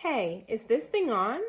Hey, is this thing on?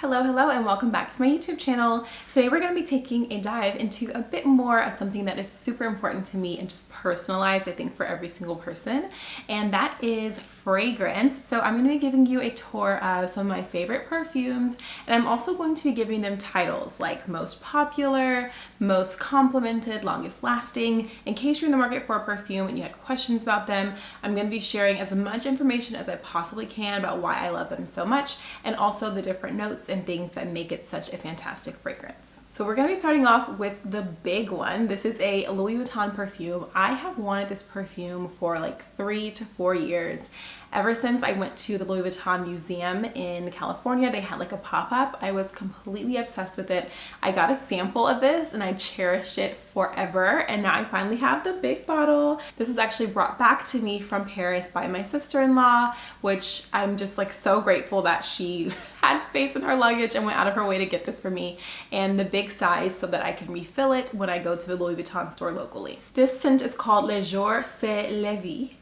Hello, and welcome back to my YouTube channel. Today we're going to be taking a dive into a bit more of something that is super important to me and just personalized, I think, for every single person, and that is fragrance. So I'm going to be giving you a tour of some of my favorite perfumes, and I'm also going to be giving them titles like most popular, most complimented, longest lasting. In case you're in the market for a perfume and you had questions about them, I'm going to be sharing as much information as I possibly can about why I love them so much, and also the different notes and things that make it such a fantastic fragrance. So we're going to be starting off with the big one. This is a Louis Vuitton perfume. I have wanted this perfume for like 3 to 4 years. Ever since I went to the Louis Vuitton Museum in California, they had like a pop-up. I was completely obsessed with it. I got a sample of this and I cherished it forever, and now I finally have the big bottle. This was actually brought back to me from Paris by my sister-in-law, which I'm just like so grateful that she had space in her luggage and went out of her way to get this for me, and the big size so that I can refill it when I go to the Louis Vuitton store locally. This scent is called Le Jour se Levy.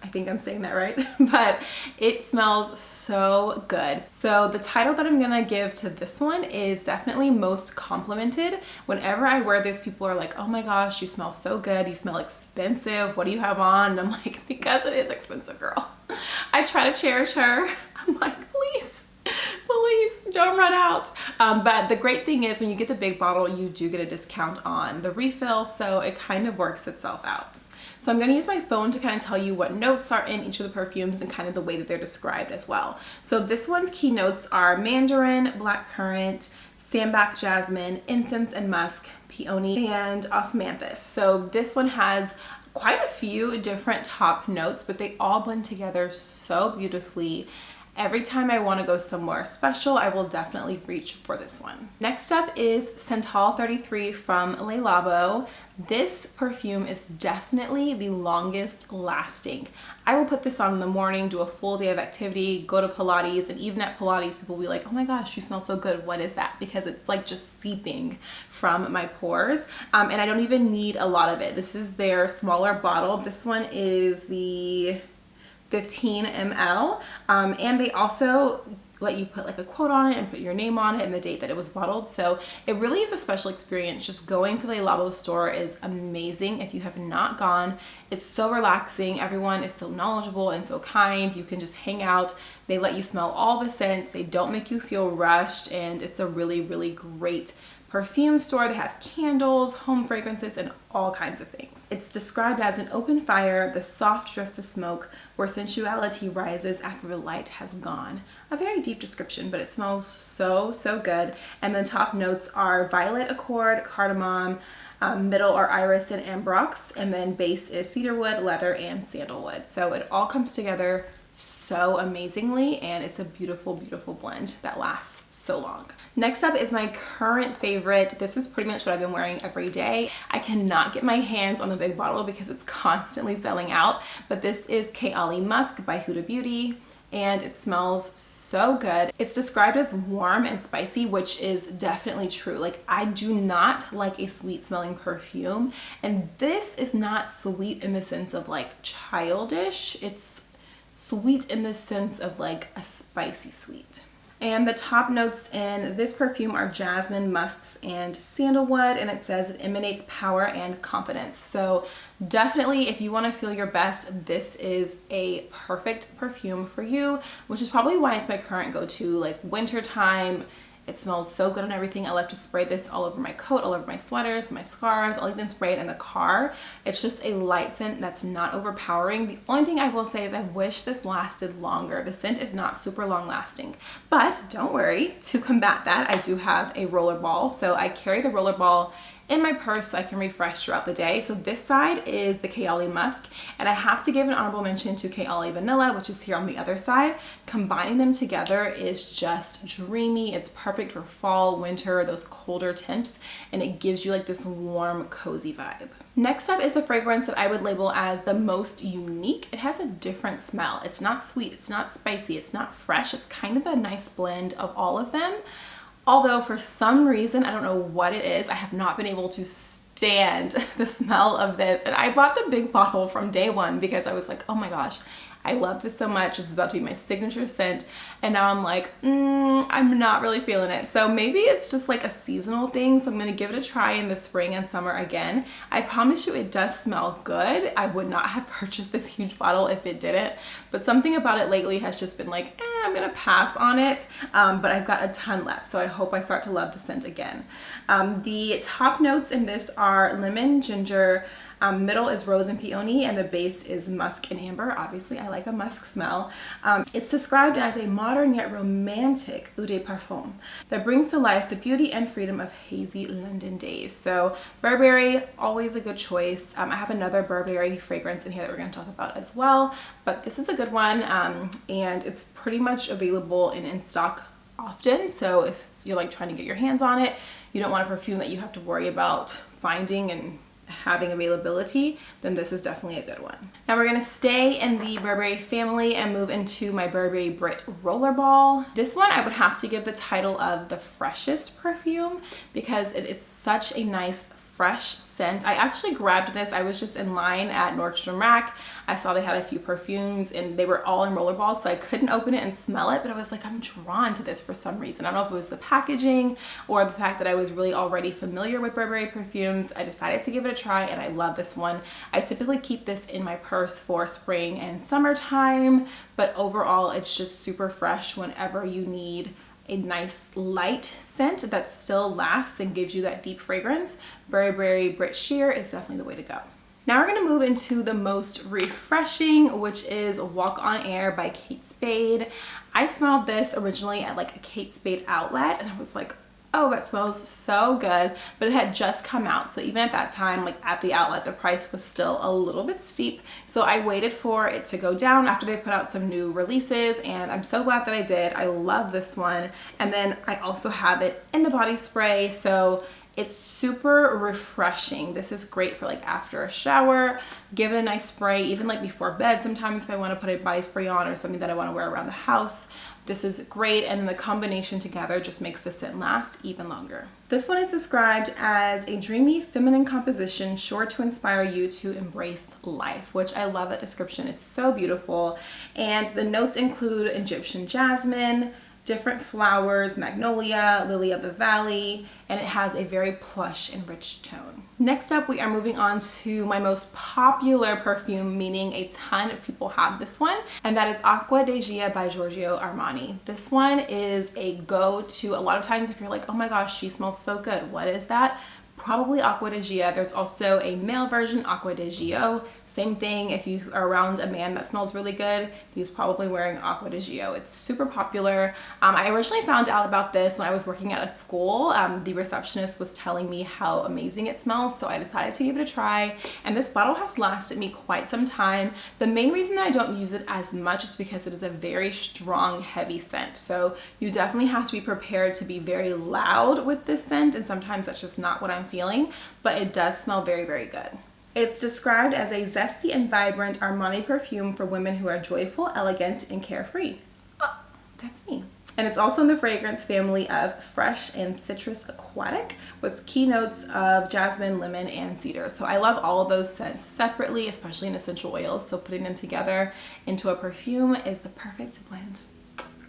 I think I'm saying that right, but it smells so good. So the title that I'm gonna give to this one is definitely most complimented. Whenever I wear this, people are like, oh my gosh, you smell so good, you smell expensive, what do you have on? And I'm like, because it is expensive, girl. I try to cherish her. I'm like, please don't run out. But the great thing is when you get the big bottle, you do get a discount on the refill, so it kind of works itself out. So I'm going to use my phone to kind of tell you what notes are in each of the perfumes and kind of the way that they're described as well. So this one's key notes are mandarin, blackcurrant, sambac jasmine, incense and musk, peony, and osmanthus. So this one has quite a few different top notes, but they all blend together so beautifully. Every time I want to go somewhere special, I will definitely reach for this one. Next up is Santal 33 from Le Labo. This perfume is definitely the longest lasting. I will put this on in the morning, do a full day of activity, go to Pilates, and even at Pilates, people will be like, oh my gosh, you smell so good. What is that? Because it's like just seeping from my pores. And I don't even need a lot of it. This is their smaller bottle. This one is the 15 ml, and they also let you put like a quote on it and put your name on it and the date that it was bottled. So it really is a special experience. Just going to the Le Labo store is amazing. If you have not gone, it's so relaxing. Everyone is so knowledgeable and so kind. You can just hang out. They let you smell all the scents. They don't make you feel rushed, and it's a really, really great perfume store. They have candles, home fragrances, and all kinds of things. It's described as an open fire, the soft drift of smoke where sensuality rises after the light has gone. A very deep description, but it smells so, so good. And the top notes are violet accord, cardamom, middle are iris and ambrox, and then base is cedarwood, leather, and sandalwood. So it all comes together so amazingly, and it's a beautiful, beautiful blend that lasts so long. Next up is my current favorite. This is pretty much what I've been wearing every day. I cannot get my hands on the big bottle because it's constantly selling out, but this is Kayali Musk by Huda Beauty, and it smells so good. It's described as warm and spicy, which is definitely true. Like, I do not like a sweet smelling perfume, and this is not sweet in the sense of like childish. It's sweet in the sense of like a spicy sweet. And the top notes in this perfume are jasmine, musks, and sandalwood, and it says it emanates power and confidence. So definitely, if you want to feel your best, this is a perfect perfume for you, which is probably why it's my current go-to, like winter time. It smells so good on everything. I love to spray this all over my coat, all over my sweaters, my scarves. I'll even spray it in the car. It's just a light scent that's not overpowering. The only thing I will say is I wish this lasted longer. The scent is not super long lasting, but don't worry, to combat that, I do have a roller ball. So I carry the roller ball in my purse so I can refresh throughout the day. So this side is the Kayali Musk, and I have to give an honorable mention to Kayali Vanilla, which is here on the other side. Combining them together is just dreamy. It's perfect for fall, winter, those colder temps, and it gives you like this warm, cozy vibe. Next up is the fragrance that I would label as the most unique. It has a different smell. It's not sweet, it's not spicy, it's not fresh. It's kind of a nice blend of all of them. Although for some reason, I don't know what it is, I have not been able to stand the smell of this. And I bought the big bottle from day one because I was like, oh my gosh, I love this so much. This is about to be my signature scent. And now I'm like, I'm not really feeling it. So maybe it's just like a seasonal thing. So I'm gonna give it a try in the spring and summer again. I promise you it does smell good. I would not have purchased this huge bottle if it didn't. But something about it lately has just been like, I'm gonna pass on it. But I've got a ton left. So I hope I start to love the scent again. The top notes in this are lemon, ginger, middle is rose and peony, and the base is musk and amber. Obviously, I like a musk smell. It's described as a modern yet romantic eau de parfum that brings to life the beauty and freedom of hazy London days. So Burberry, always a good choice. I have another Burberry fragrance in here that we're going to talk about as well, but this is a good one, and it's pretty much available and in stock often. So if you're like trying to get your hands on it, you don't want a perfume that you have to worry about finding and having availability, then this is definitely a good one. Now we're going to stay in the Burberry family and move into my Burberry Brit Rollerball. This one I would have to give the title of the freshest perfume because it is such a nice fresh scent. I actually grabbed this. I was just in line at Nordstrom Rack. I saw they had a few perfumes and they were all in rollerballs, so I couldn't open it and smell it, but I was like, I'm drawn to this for some reason. I don't know if it was the packaging or the fact that I was really already familiar with Burberry perfumes. I decided to give it a try and I love this one. I typically keep this in my purse for spring and summertime, but overall it's just super fresh whenever you need a nice light scent that still lasts and gives you that deep fragrance. Burberry Brit Sheer is definitely the way to go. Now we're going to move into the most refreshing, which is Walk on Air by Kate Spade. I smelled this originally at like a Kate Spade outlet and I was like, oh, that smells so good, but it had just come out. So even at that time, like at the outlet, the price was still a little bit steep. So I waited for it to go down after they put out some new releases, and I'm so glad that I did. I love this one. And then I also have it in the body spray. So it's super refreshing. This is great for like after a shower, give it a nice spray, even like before bed sometimes if I want to put a body spray on or something that I want to wear around the house. This is great, and then the combination together just makes the scent last even longer. This one is described as a dreamy feminine composition sure to inspire you to embrace life, which I love that description. It's so beautiful. And the notes include Egyptian jasmine, different flowers, magnolia, lily of the valley, and it has a very plush and rich tone. Next up, we are moving on to my most popular perfume, meaning a ton of people have this one, and that is Acqua di Gia by Giorgio Armani. This one is a go-to. A lot of times if you're like, oh my gosh, she smells so good, what is that? Probably Acqua di Gia. There's also a male version, Acqua di Gio. Same thing, if you are around a man that smells really good, he's probably wearing Acqua di Gio. It's super popular. I originally found out about this when I was working at a school. The receptionist was telling me how amazing it smells, so I decided to give it a try. And this bottle has lasted me quite some time. The main reason that I don't use it as much is because it is a very strong, heavy scent. So you definitely have to be prepared to be very loud with this scent, and sometimes that's just not what I'm feeling, but it does smell very, very good. It's described as a zesty and vibrant Armani perfume for women who are joyful, elegant, and carefree. Oh, that's me. And it's also in the fragrance family of fresh and citrus aquatic with key notes of jasmine, lemon, and cedar. So I love all of those scents separately, especially in essential oils. So putting them together into a perfume is the perfect blend.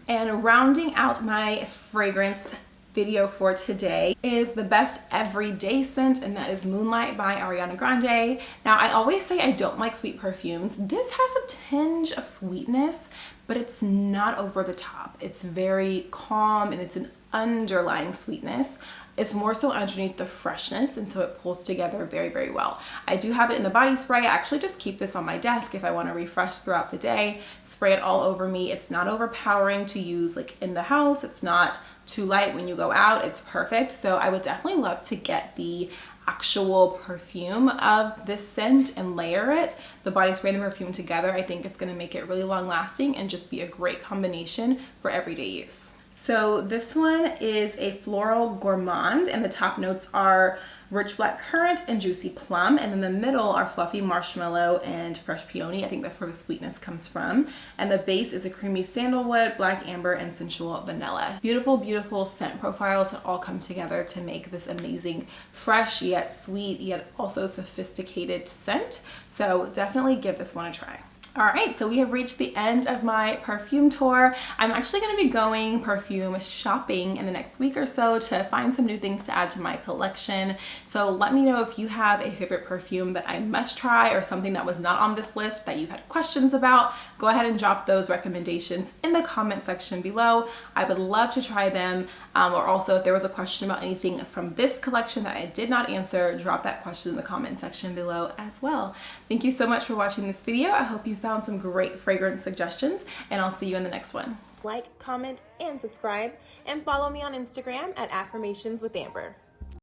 And rounding out my fragrance video for today is the best everyday scent, and that is Moonlight by Ariana Grande. Now, I always say I don't like sweet perfumes. This has a tinge of sweetness, but it's not over the top. It's very calm and it's an underlying sweetness. It's more so underneath the freshness, and so it pulls together very, very well. I do have it in the body spray. I actually just keep this on my desk if I want to refresh throughout the day, spray it all over me. It's not overpowering to use like in the house. It's not too light when you go out. It's perfect. So I would definitely love to get the actual perfume of this scent and layer it, the body spray and the perfume together. I think it's going to make it really long lasting and just be a great combination for everyday use. So this one is a floral gourmand, and the top notes are rich black currant and juicy plum, and in the middle are fluffy marshmallow and fresh peony. I think that's where the sweetness comes from. And the base is a creamy sandalwood, black amber, and sensual vanilla. Beautiful, beautiful scent profiles that all come together to make this amazing, fresh yet sweet yet also sophisticated scent. So definitely give this one a try. All right, so we have reached the end of my perfume tour. I'm actually going to be going perfume shopping in the next week or so to find some new things to add to my collection. So let me know if you have a favorite perfume that I must try or something that was not on this list that you've had questions about. Go ahead and drop those recommendations in the comment section below. I would love to try them. Or also if there was a question about anything from this collection that I did not answer, drop that question in the comment section below as well. Thank you so much for watching this video. I hope you found some great fragrance suggestions, and I'll see you in the next one. Like, comment, and subscribe, and follow me on Instagram at Affirmations with Amber.